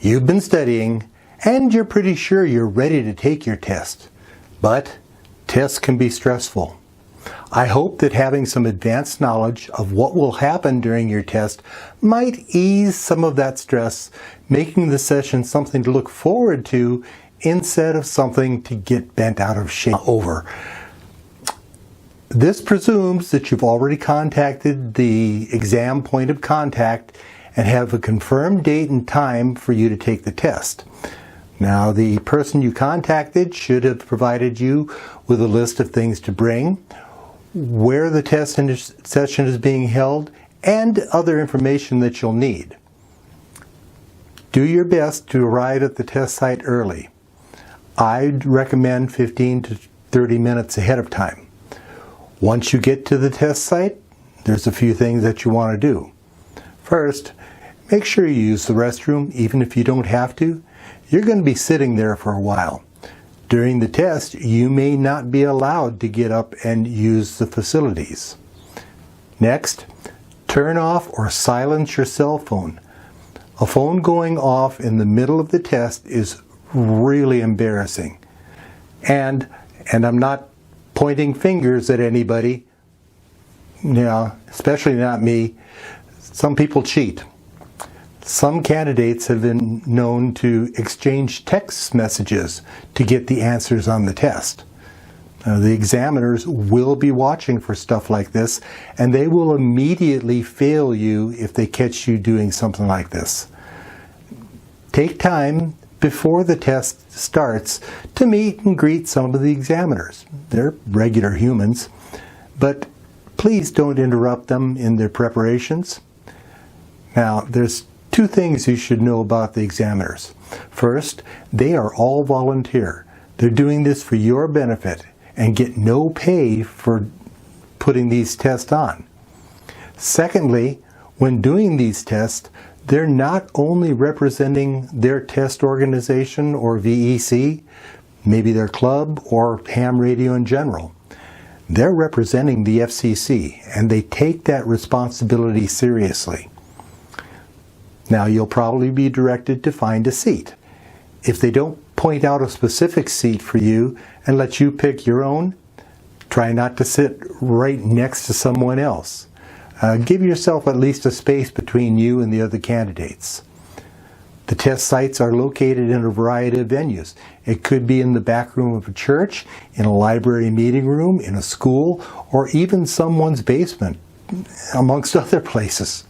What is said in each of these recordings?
You've been studying, and you're pretty sure you're ready to take your test. But tests can be stressful. I hope that having some advanced knowledge of what will happen during your test might ease some of that stress, making the session something to look forward to instead of something to get bent out of shape over. This presumes that you've already contacted the exam point of contact and have a confirmed date and time for you to take the test. Now, the person you contacted should have provided you with a list of things to bring, where the test session is being held, and other information that you'll need. Do your best to arrive at the test site early. I'd recommend 15 to 30 minutes ahead of time. Once you get to the test site, there's a few things that you want to do. First, make sure you use the restroom, even if you don't have to. You're going to be sitting there for a while. During the test, you may not be allowed to get up and use the facilities. Next, turn off or silence your cell phone. A phone going off in the middle of the test is really embarrassing. And I'm not pointing fingers at anybody, especially not me. Some people cheat. Some candidates have been known to exchange text messages to get the answers on the test. The examiners will be watching for stuff like this, and they will immediately fail you if they catch you doing something like this. Take time before the test starts to meet and greet some of the examiners. They're regular humans, but please don't interrupt them in their preparations. Now, there's two things you should know about the examiners. First, they are all volunteer. They're doing this for your benefit and get no pay for putting these tests on. Secondly, when doing these tests, they're not only representing their test organization or VEC, maybe their club or ham radio in general. They're representing the FCC, and they take that responsibility seriously. Now, you'll probably be directed to find a seat. If they don't point out a specific seat for you and let you pick your own, try not to sit right next to someone else. Give yourself at least a space between you and the other candidates. The test sites are located in a variety of venues. It could be in the back room of a church, in a library meeting room, in a school, or even someone's basement, amongst other places.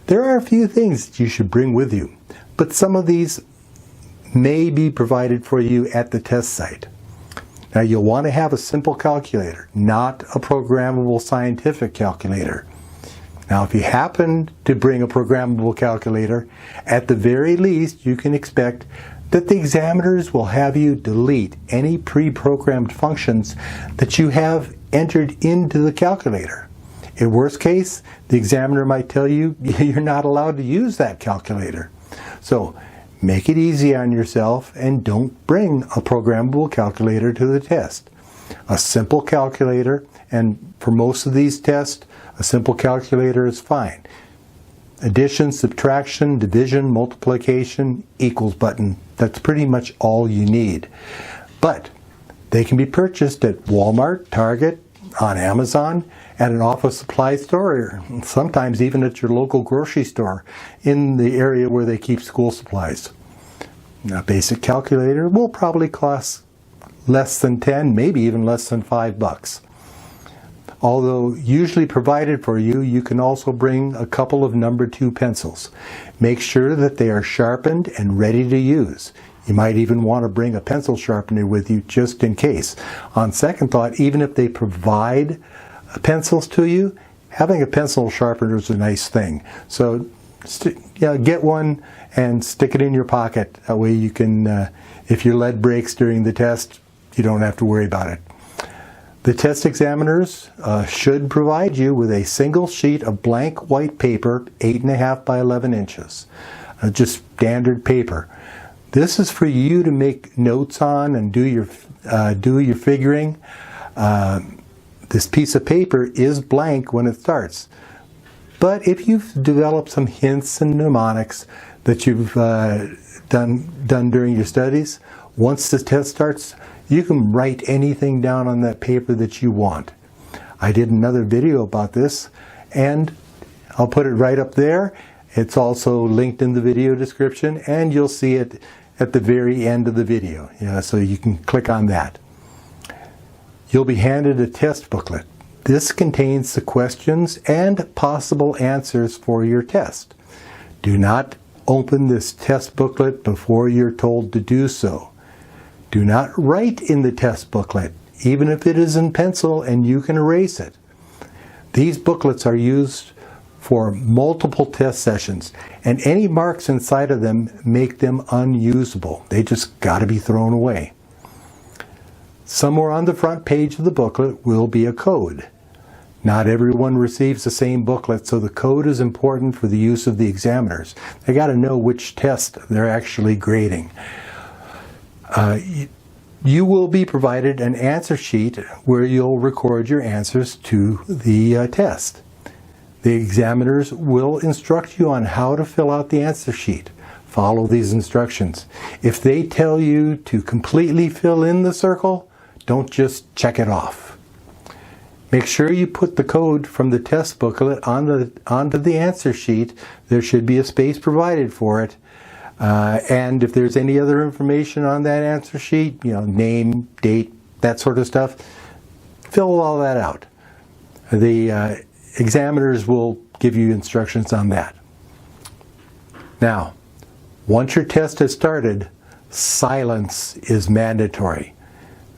There are a few things that you should bring with you, but some of these may be provided for you at the test site. Now, you'll want to have a simple calculator, not a programmable scientific calculator. Now, if you happen to bring a programmable calculator, at the very least, you can expect that the examiners will have you delete any pre-programmed functions that you have entered into the calculator. In worst case, the examiner might tell you you're not allowed to use that calculator. So make it easy on yourself and don't bring a programmable calculator to the test. A simple calculator, and for most of these tests, a simple calculator is fine. Addition, subtraction, division, multiplication, equals button, that's pretty much all you need. But they can be purchased at Walmart, Target, on Amazon, at an office supply store, or sometimes even at your local grocery store in the area where they keep school supplies. A basic calculator will probably cost less than 10, maybe even less than $5. Although usually provided for you, you can also bring a couple of number 2 pencils. Make sure that they are sharpened and ready to use. You might even want to bring a pencil sharpener with you just in case. On second thought, even if they provide pencils to you, having a pencil sharpener is a nice thing. So get one and stick it in your pocket. That way you can, if your lead breaks during the test, you don't have to worry about it. The test examiners should provide you with a single sheet of blank white paper, 8.5 by 11 inches. Just standard paper. This is for you to make notes on and do your figuring. This piece of paper is blank when it starts. But if you've developed some hints and mnemonics that you've done during your studies. Once the test starts, you can write anything down on that paper that you want. I did another video about this, and I'll put it right up there. It's also linked in the video description, and you'll see it at the very end of the video. So you can click on that. You'll be handed a test booklet. This contains the questions and possible answers for your test. Do not open this test booklet before you're told to do so. Do not write in the test booklet, even if it is in pencil and you can erase it. These booklets are used for multiple test sessions, and any marks inside of them make them unusable. They just got to be thrown away. Somewhere on the front page of the booklet will be a code. Not everyone receives the same booklet, so the code is important for the use of the examiners. They got to know which test they're actually grading. You will be provided an answer sheet where you'll record your answers to the test. The examiners will instruct you on how to fill out the answer sheet. Follow these instructions. If they tell you to completely fill in the circle, don't just check it off. Make sure you put the code from the test booklet onto the answer sheet. There should be a space provided for it. And if there's any other information on that answer sheet, name, date, that sort of stuff, fill all that out. The examiners will give you instructions on that. Now, once your test has started, silence is mandatory.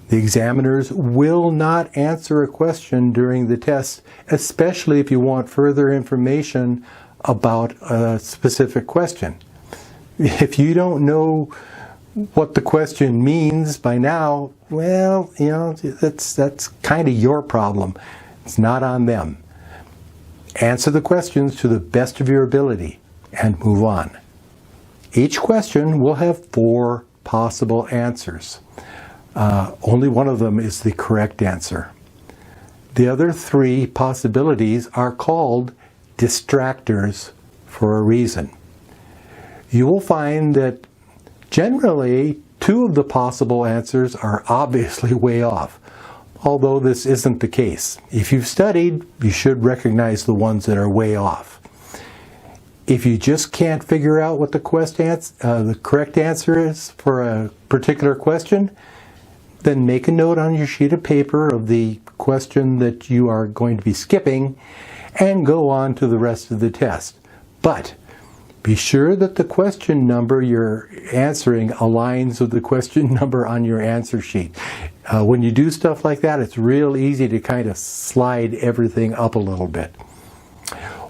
The examiners will not answer a question during the test, especially if you want further information about a specific question. If you don't know what the question means by now, well, that's kind of your problem. It's not on them. Answer the questions to the best of your ability and move on. Each question will have 4 possible answers. Only one of them is the correct answer. The other 3 possibilities are called distractors for a reason. You will find that generally 2 of the possible answers are obviously way off, although this isn't the case. If you've studied, you should recognize the ones that are way off. If you just can't figure out what the correct answer is for a particular question, then make a note on your sheet of paper of the question that you are going to be skipping and go on to the rest of the test. But be sure that the question number you're answering aligns with the question number on your answer sheet. When you do stuff like that, it's real easy to kind of slide everything up a little bit.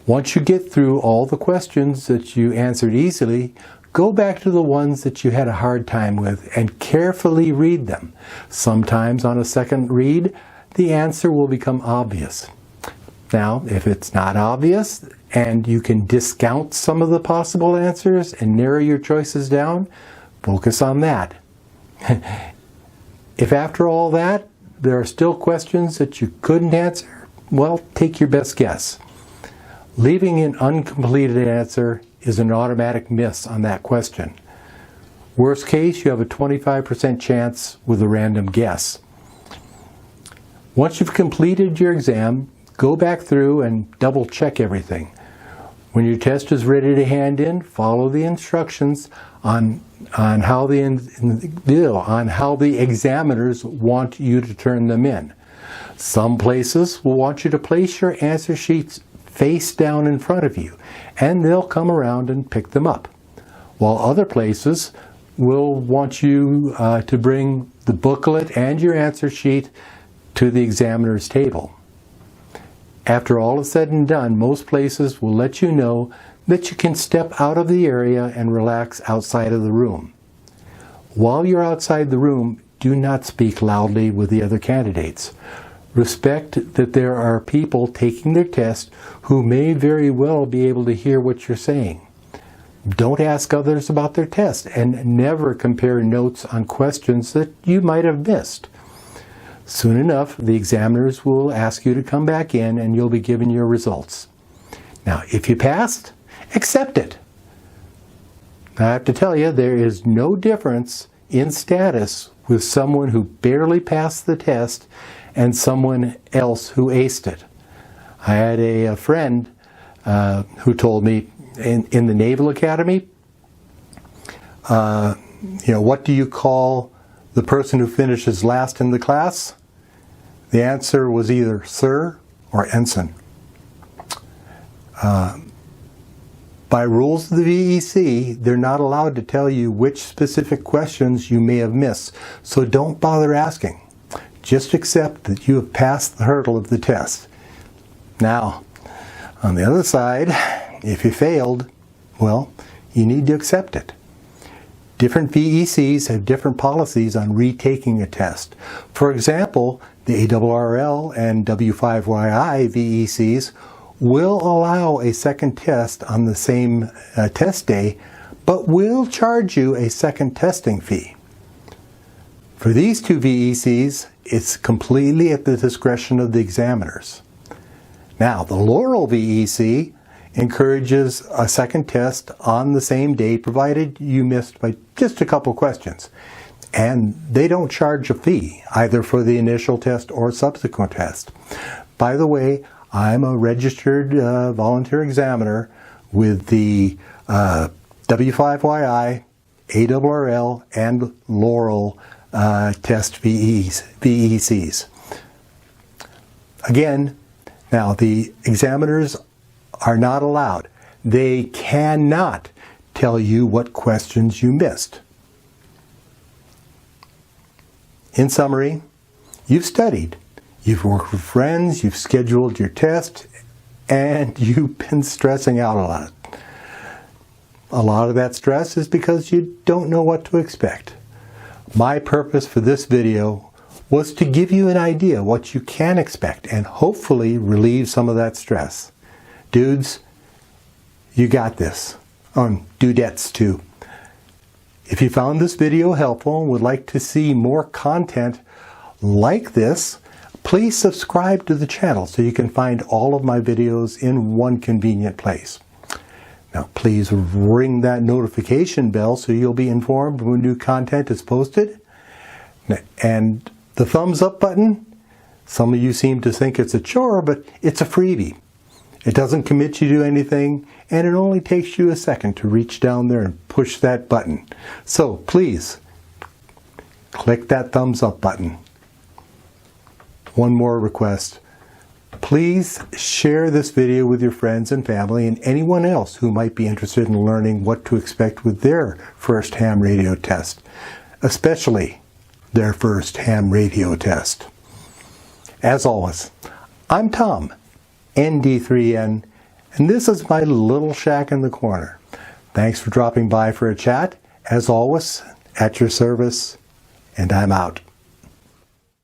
Once you get through all the questions that you answered easily, go back to the ones that you had a hard time with and carefully read them. Sometimes on a second read, the answer will become obvious. Now, if it's not obvious and you can discount some of the possible answers and narrow your choices down, focus on that. If after all that, there are still questions that you couldn't answer, well, take your best guess. Leaving an uncompleted answer is an automatic miss on that question. Worst case, you have a 25% chance with a random guess. Once you've completed your exam, go back through and double check everything. When your test is ready to hand in, follow the instructions on how the examiners want you to turn them in. Some places will want you to place your answer sheets face down in front of you, and they'll come around and pick them up. While other places will want you to bring the booklet and your answer sheet to the examiner's table. After all is said and done, most places will let you know that you can step out of the area and relax outside of the room. While you're outside the room, do not speak loudly with the other candidates. Respect that there are people taking their test who may very well be able to hear what you're saying. Don't ask others about their test, and never compare notes on questions that you might have missed. Soon enough, the examiners will ask you to come back in and you'll be given your results. Now, if you passed, accept it. I have to tell you, there is no difference in status with someone who barely passed the test and someone else who aced it. I had a friend who told me in the Naval Academy, what do you call the person who finishes last in the class? The answer was either sir or ensign. By rules of the VEC, they're not allowed to tell you which specific questions you may have missed, so don't bother asking. Just accept that you have passed the hurdle of the test. Now, on the other side, if you failed, well, you need to accept it. Different VECs have different policies on retaking a test. For example, the ARRL and W5YI VECs will allow a second test on the same test day, but will charge you a second testing fee. For these two VECs, it's completely at the discretion of the examiners. Now, the Laurel VEC encourages a second test on the same day, provided you missed by just a couple questions. And they don't charge a fee, either for the initial test or subsequent test. By the way, I'm a registered volunteer examiner with the W5YI, ARRL, and Laurel test VECs. Again, now the examiners are not allowed. They cannot tell you what questions you missed. In summary, you've studied. You've worked with friends, you've scheduled your test, and you've been stressing out a lot. A lot of that stress is because you don't know what to expect. My purpose for this video was to give you an idea what you can expect and hopefully relieve some of that stress. Dudes, you got this. Dudettes too. If you found this video helpful and would like to see more content like this, please subscribe to the channel so you can find all of my videos in one convenient place. Now please ring that notification bell so you'll be informed when new content is posted. And the thumbs up button, some of you seem to think it's a chore, but it's a freebie. It doesn't commit you to anything, and it only takes you a second to reach down there and push that button. So please, click that thumbs up button. One more request. Please share this video with your friends and family and anyone else who might be interested in learning what to expect with their first ham radio test, especially their first ham radio test. As always, I'm Tom, ND3N, and this is my little shack in the corner. Thanks for dropping by for a chat. As always, at your service, and I'm out.